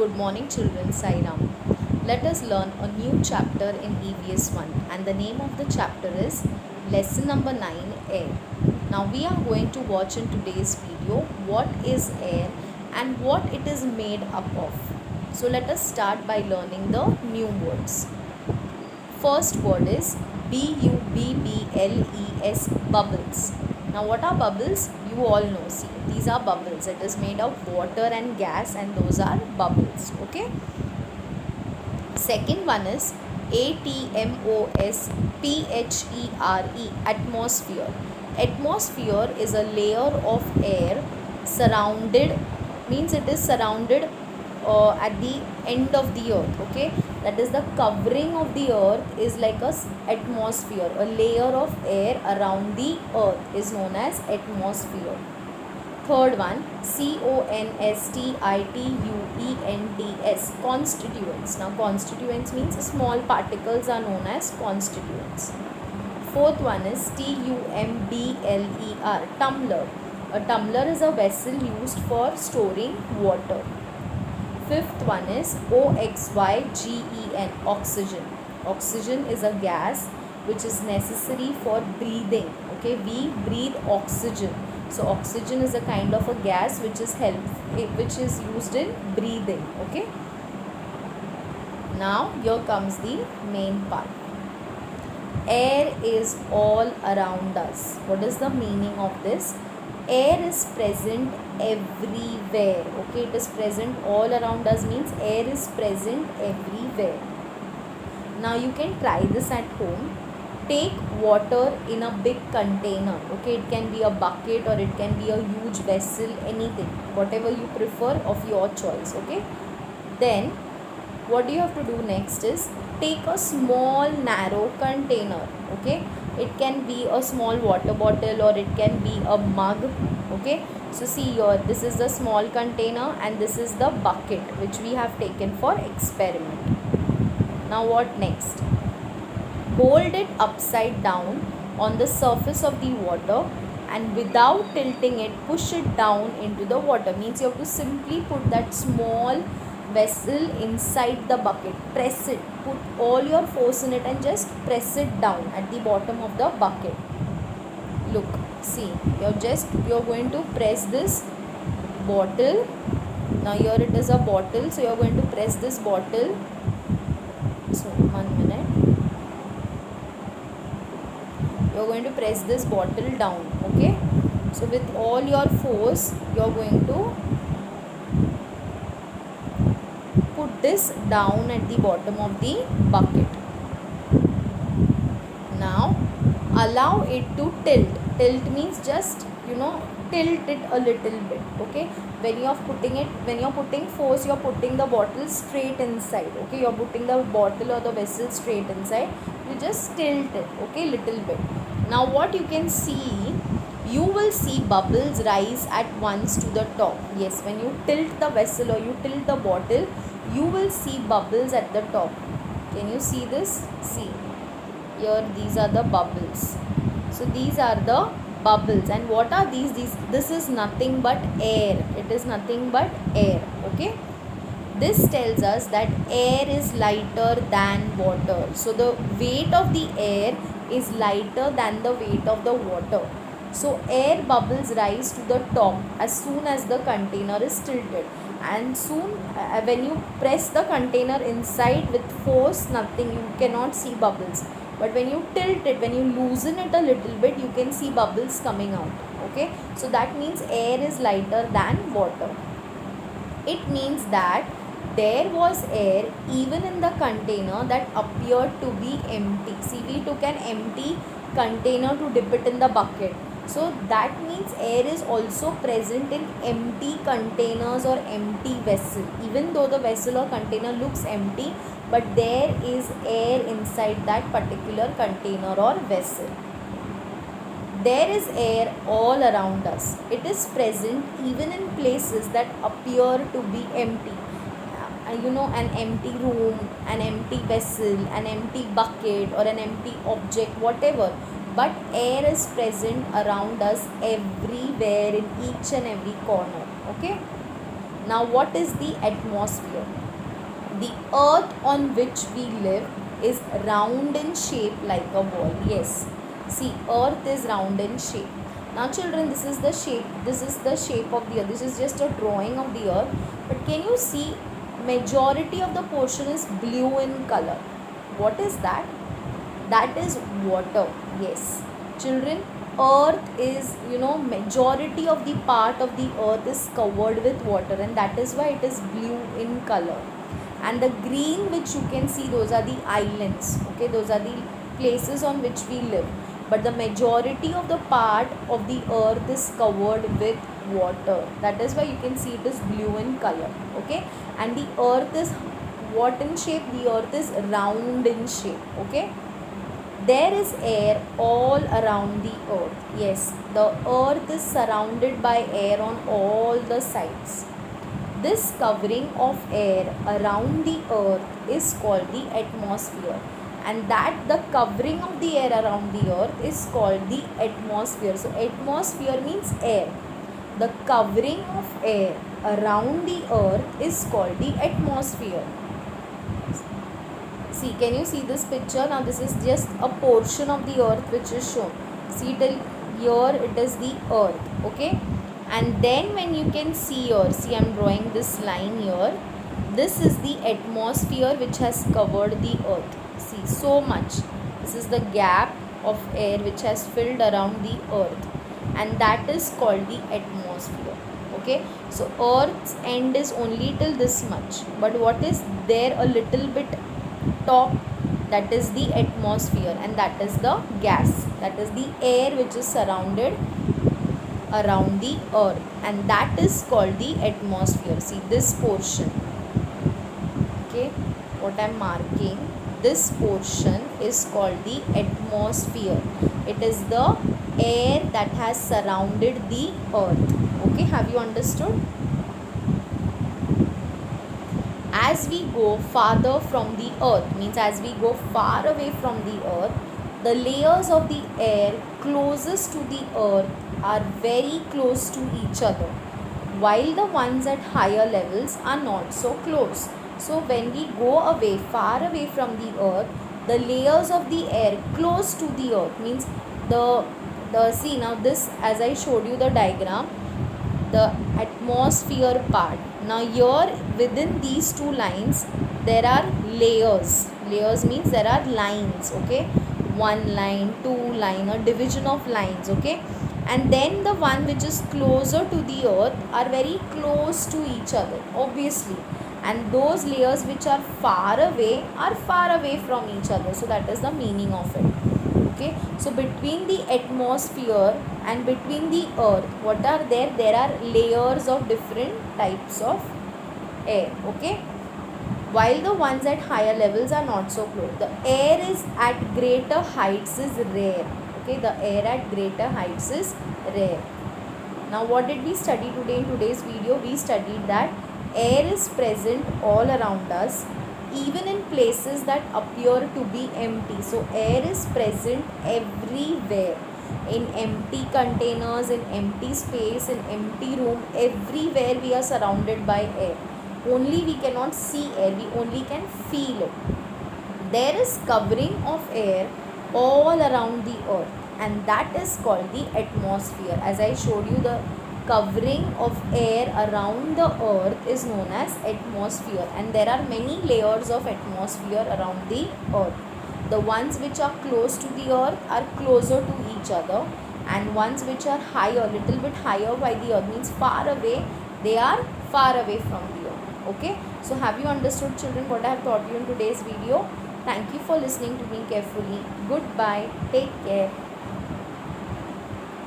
Good morning, children. Sairam. Let us learn a new chapter in EVS 1, and the name of the chapter is Lesson number 9, Air. Now, we are going to watch in today's video what is air and what it is made up of. So, let us start by learning the new words. First word is Bubbles, bubbles. Now, what are bubbles? You all know. See, these are bubbles. It is made of water and gas, and those are bubbles. Okay. Second one is atmosphere. Atmosphere is a layer of air surrounded, means it is surrounded at the end of the earth. Okay, that is the covering of the earth is like a atmosphere. A layer of air around the earth is known as atmosphere. Third one, constituents, constituents. Now, constituents means small particles are known as constituents. Fourth one is tumbler, tumbler. A tumbler is a vessel used for storing water. Fifth one is oxygen, oxygen. Oxygen is a gas which is necessary for breathing. Okay, we breathe oxygen. So oxygen is a kind of a gas which is used in breathing. Okay. Now here comes the main part. Air is all around us. What is the meaning of this? Air is present everywhere. Okay, it is present all around us means air is present everywhere. Now you can try this at home. Take water in a big container. Okay, it can be a bucket or it can be a huge vessel, anything, whatever you prefer of your choice. Okay, then what you have to do next is take a small narrow container. Okay, it can be a small water bottle or it can be a mug. Okay, so see here, this is the small container and this is the bucket which we have taken for experiment. Now what next? Hold it upside down on the surface of the water and without tilting it, push it down into the water. Means you have to simply put that small vessel inside the bucket. Press it. Put all your force in it and just press it down at the bottom of the bucket. Look, see, you're going to press this bottle. Now here it is a bottle. So you're going to press this bottle. So 1 minute. You're going to press this bottle down. Okay, so with all your force you're going to put this down at the bottom of the bucket. Now allow it to tilt. Tilt means just tilt it a little bit. Okay, when you're putting force, you're putting the bottle straight inside. Okay, you're putting the bottle or the vessel straight inside. You just tilt it, okay, little bit. Now what you can see, you will see bubbles rise at once to the top. Yes, when you tilt the vessel or you tilt the bottle, you will see bubbles at the top. Can you see this? See here, these are the bubbles. So these are the bubbles. And what are these? This is nothing but air. It is nothing but air. Okay, this tells us that air is lighter than water. So the weight of the air is lighter than the weight of the water. So air bubbles rise to the top as soon as the container is tilted, and soon when you press the container inside with force, nothing, you cannot see bubbles. But when you tilt it, when you loosen it a little bit, you can see bubbles coming out. Okay, so that means air is lighter than water. It means that there was air even in the container that appeared to be empty. See, we took an empty container to dip it in the bucket. So that means air is also present in empty containers or empty vessel. Even though the vessel or container looks empty, but there is air inside that particular container or vessel. There is air all around us. It is present even in places that appear to be empty. An empty room, an empty vessel, an empty bucket or an empty object, whatever. But air is present around us everywhere in each and every corner. Okay. Now what is the atmosphere? The earth on which we live is round in shape like a ball. Yes, see, earth is round in shape. Now children, this is the shape of the earth. This is just a drawing of the earth, but can you see majority of the portion is blue in color? What is that? That is water. Yes, children, earth is, majority of the part of the earth is covered with water, and that is why it is blue in color. And the green which you can see, those are the islands, okay, those are the places on which we live, but the majority of the part of the earth is covered with water. That is why you can see it is blue in color, okay. And the earth is what in shape? The earth is round in shape, okay. There is air all around the earth. Yes, the earth is surrounded by air on all the sides. This covering of air around the earth is called the atmosphere, and that the covering of the air around the earth is called the atmosphere. So atmosphere means air. The covering of air around the earth is called the atmosphere. See, can you see this picture? Now this is just a portion of the earth which is shown. See, till here it is the earth, okay. And then when you can see here, see, I am drawing this line here. This is the atmosphere which has covered the earth. See, so much. This is the gap of air which has filled around the earth, and that is called the atmosphere, okay. So earth's end is only till this much, but what is there a little bit top? That is the atmosphere, and that is the gas, that is the air which is surrounded around the earth, and that is called the atmosphere. See this portion, okay, what I am marking, this portion is called the atmosphere. It is the air that has surrounded the earth, okay. Have you understood? As we go farther from the earth, means as we go far away from the earth, the layers of the air closest to the earth are very close to each other, while the ones at higher levels are not so close. So when we go away, far away from the earth, the layers of the air close to the earth, means the see, now this, as I showed you the diagram, the atmosphere part. Now here within these two lines there are layers. Layers means there are lines, okay. One line, two line, a division of lines, okay. And then the one which is closer to the earth are very close to each other, obviously. And those layers which are far away from each other. So that is the meaning of it, okay. So between the atmosphere and between the earth, what are there? There are layers of different types of air, okay. While the ones at higher levels are not so close. The air is at greater heights is rare, okay. The air at greater heights is rare. Now what did we study today in today's video? We studied that air is present all around us, even in places that appear to be empty. So air is present everywhere, in empty containers, in empty space, in empty room, everywhere we are surrounded by air. Only we cannot see air, we only can feel it. There is covering of air all around the earth, and that is called the atmosphere. As I showed you, the covering of air around the earth is known as atmosphere, and there are many layers of atmosphere around the earth. The ones which are close to the earth are closer to each other, and ones which are higher, little bit higher by the earth, means far away, they are far away from the earth, okay. So have you understood, children, what I have taught you in today's video? Thank you for listening to me carefully. Goodbye. Take care.